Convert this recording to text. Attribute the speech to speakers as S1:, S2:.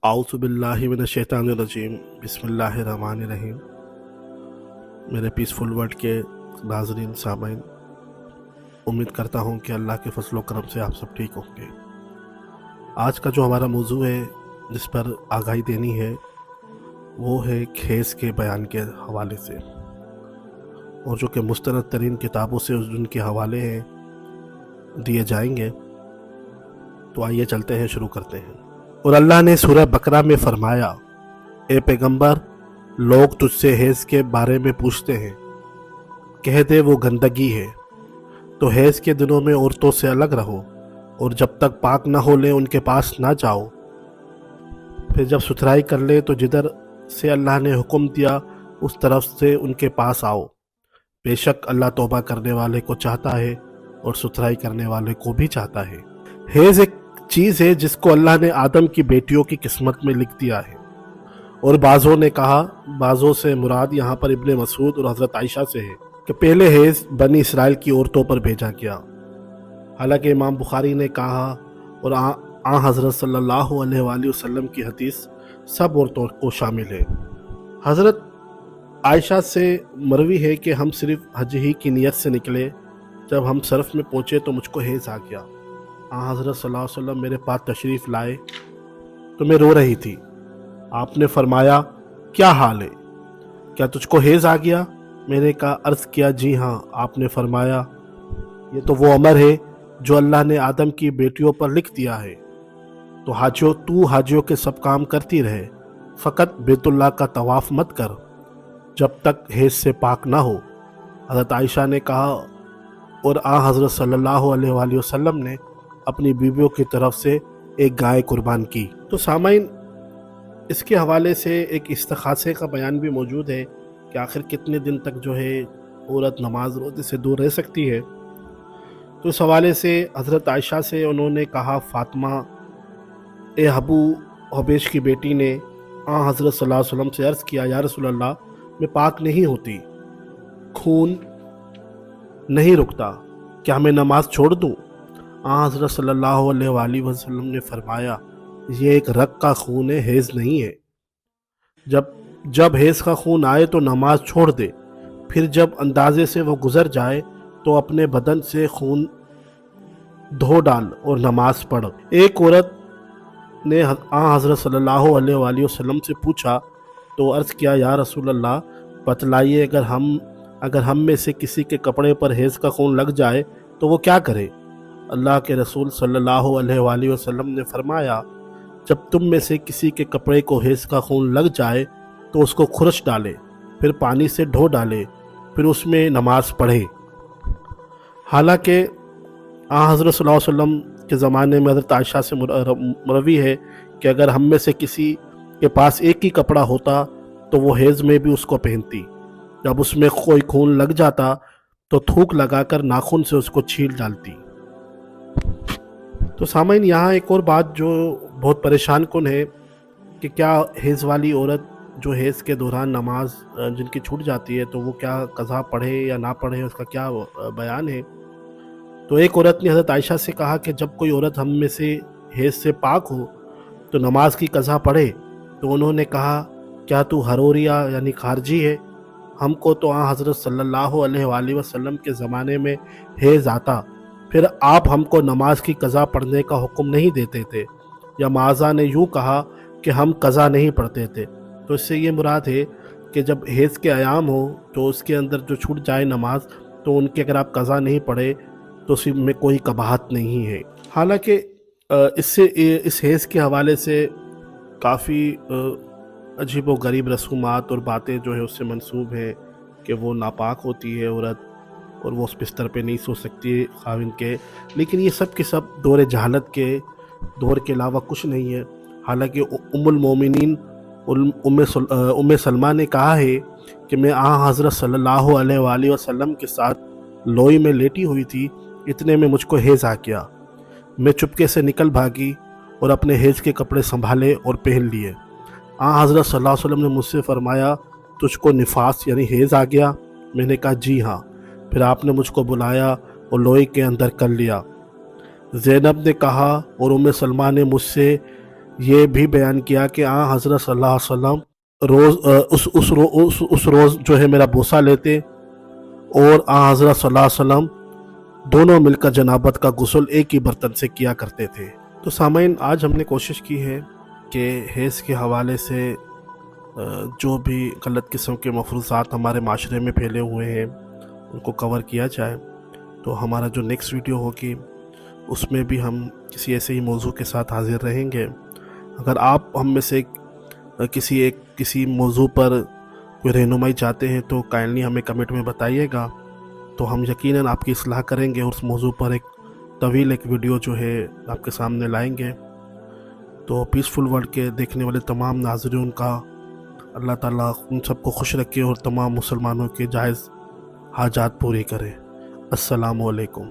S1: आउज़ु बिल्लाहि मिनश्शैतानिर्रजीम बिस्मिल्लाहिर्रहमानिर्रहीम। मेरे पीसफुल वर्ल्ड के नाज़रीन सामीन, उम्मीद करता हूँ कि अल्लाह के फजल व करम से आप सब ठीक होंगे। आज का जो हमारा मौजू है जिस पर आगाही देनी है वो है खेस के बयान के हवाले से, और जो कि मुस्तनद तरीन किताबों से उनके हवाले हैं दिए जाएंगे। तो आइए चलते हैं, शुरू करते हैं। और अल्लाह ने सूरह बकरा में फरमाया, ए पैगंबर, लोग तुझसे हैज़ के बारे में पूछते हैं, कह दे वो गंदगी है, तो हैज़ के दिनों में औरतों से अलग रहो, और जब तक पाक न हो ले उनके पास ना जाओ। फिर जब सुथराई कर ले तो जिधर से अल्लाह ने हुक्म दिया उस तरफ से उनके पास आओ। बेशक अल्लाह तौबा करने वाले को चाहता है और सुथराई करने वाले को भी चाहता है। हैज़ एक चीज़ है जिसको अल्लाह ने आदम की बेटियों की किस्मत में लिख दिया है। और बाज़ों ने कहा, बाज़ों से मुराद यहाँ पर इब्ने मसूद और हज़रत आयशा से है कि पहले हैज़ बनी इसराइल की औरतों पर भेजा गया। हालांकि इमाम बुखारी ने कहा और हज़रत सल्लल्लाहु अलैहि वसल्लम की हदीस सब औरतों को शामिल है। हज़रत आयशा से मरवी है कि हम सिर्फ हज ही की नीयत से निकले, जब हम सरफ में पहुँचे तो मुझको हैज़ आ गया। हज़रत सल्लल्लाहु अलैहि वसल्लम मेरे पास तशरीफ़ लाए तो मैं रो रही थी। आपने फरमाया, क्या हाल है, क्या तुझको हैज़ आ गया? मैंने कहा, अर्ज़ किया, जी हाँ। आपने फरमाया, ये तो वो अमर है जो अल्लाह ने आदम की बेटियों पर लिख दिया है, तो हाजियों के सब काम करती रहे, फ़कत बैतुल्लाह का तवाफ़ मत कर जब तक हैज़ से पाक ना हो। हज़रत आयशा ने कहा, और हज़रत सल्लल्लाहु अलैहि वसल्लम ने अपनी बीवियों की तरफ से एक गाय कुर्बान की। तो सामाइन, इसके हवाले से एक इस्तिखासे का बयान भी मौजूद है कि आखिर कितने दिन तक जो है औरत नमाज रोज़े से दूर रह सकती है। तो इस हवाले से हज़रत आयशा से उन्होंने कहा, फ़ातिमा ए अबू हबेश की बेटी ने हज़रत सल्लल्लाहु अलैहि वसल्लम से अर्ज़ किया, या रसूल अल्लाह, मैं पाक नहीं होती, खून नहीं रुकता, क्या मैं नमाज छोड़ दूँ? हज़रत सल्लल्लाहु अलैहि वसल्लम ने फरमाया, ये एक रग का खून है, हैज़ नहीं है। जब हैज़ का खून आए तो नमाज छोड़ दे, फिर जब अंदाजे से वो गुज़र जाए तो अपने बदन से खून धो डाल और नमाज पढ़। एक औरत ने हज़रत सल्लल्लाहु अलैहि वसल्लम से पूछा तो अर्ज़ किया, या रसूल अल्लाह, बतलाइए, अगर हम में से किसी के कपड़े पर हैज़ का खून लग जाए तो वो क्या करे? अल्लाह के रसूल सल्लल्लाहु अलैहि वसल्लम ने फरमाया, जब तुम में से किसी के कपड़े को हैज़ का खून लग जाए तो उसको खुरच डाले, फिर पानी से धो डाले, फिर उसमें नमाज पढ़े। हालांकि हज़रत सल्लल्लाहु अलैहि वसल्लम के ज़माने में हज़रत आयशा से मरवी है कि अगर हम में से किसी के पास एक ही कपड़ा होता तो वो हैज़ में भी उसको पहनती। जब उसमें कोई खून लग जाता तो थूक लगाकर नाखून से उसको छील डालती। तो सामाइन, यहाँ एक और बात जो बहुत परेशान कुन है कि क्या हैज़ वाली औरत जो हैज़ के दौरान नमाज जिनकी छूट जाती है तो वो क्या कज़ा पढ़े या ना पढ़े, उसका क्या बयान है? तो एक औरत ने हज़रत आयशा से कहा कि जब कोई औरत हम में से हैज़ से पाक हो तो नमाज की कज़ा पढ़े। तो उन्होंने कहा, क्या तू हरोरिया यानी खारजी है? हमको तो हज़रत सल्लल्लाहु अलैहि वसल्लम के ज़माने में हैज़ आता, फिर आप हमको नमाज की कज़ा पढ़ने का हुक्म नहीं देते थे, या माज़ा ने यूँ कहा कि हम कज़ा नहीं पढ़ते थे। तो इससे ये मुराद है कि जब हैज़ के अयाम हो तो उसके अंदर जो छूट जाए नमाज, तो उनके अगर आप कज़ा नहीं पढ़े तो उसी में कोई कबाहत नहीं है। हालांकि इससे इस हैज़ के हवाले से काफ़ी अजीब व गरीब रसूमात और बातें जो है उससे मंसूब है कि वो नापाक होती है औरत और वो उस बिस्तर पे नहीं सो सकती खाविन के। लेकिन ये सब के सब दौर जहालत के दौर के अलावा कुछ नहीं है। हालांकि उम्मुल मोमिनीन उम्मे सलमा ने कहा है कि मैं हज़रत सल्लल्लाहु अलैहि वसल्लम के साथ लोई में लेटी हुई थी, इतने में मुझको हैज़ आ गया। मैं चुपके से निकल भागी और अपने हैज़ के कपड़े संभाले और पहन लिए। हज़रत सल्लल्लाहु अलैहि वसल्लम ने मुझसे फरमाया, तुझको निफास यानी हैज़ आ गया? मैंने कहा, जी हाँ। फिर आपने मुझको बुलाया और लोई के अंदर कर लिया। ज़ैनब ने कहा, और उम्मे सलमा ने मुझसे یہ بھی بیان کیا کہ حضرت صلی اللہ علیہ وسلم اس روز جو ہے میرا بوسہ لیتے، اور حضرت صلی اللہ علیہ وسلم دونوں مل کر جنابت کا غسل ایک ہی برتن سے کیا کرتے تھے۔ تو سامعین، آج ہم نے کوشش کی ہے کہ حیض کے حوالے سے جو بھی غلط قسم کے مفروضات ہمارے معاشرے میں پھیلے ہوئے ہیں ان کو کور کیا جائے۔ تو ہمارا جو نیکسٹ ویڈیو ہوگی اس میں بھی ہم کسی ایسے ہی موضوع کے ساتھ حاضر رہیں گے۔ اگر آپ ہم میں سے کسی موضوع پر کوئی رہنمائی چاہتے ہیں تو کائنڈلی ہمیں کمنٹ میں بتائیے گا، تو ہم یقیناً آپ کی اصلاح کریں گے اور اس موضوع پر ایک طویل ویڈیو جو ہے آپ کے سامنے لائیں گے۔ تو پیسفل ورلڈ کے دیکھنے والے تمام ناظرین کا اللہ تعالیٰ ان سب کو خوش رکھے اور تمام مسلمانوں کے جائز حاجات پوری کرے۔ السلام علیکم۔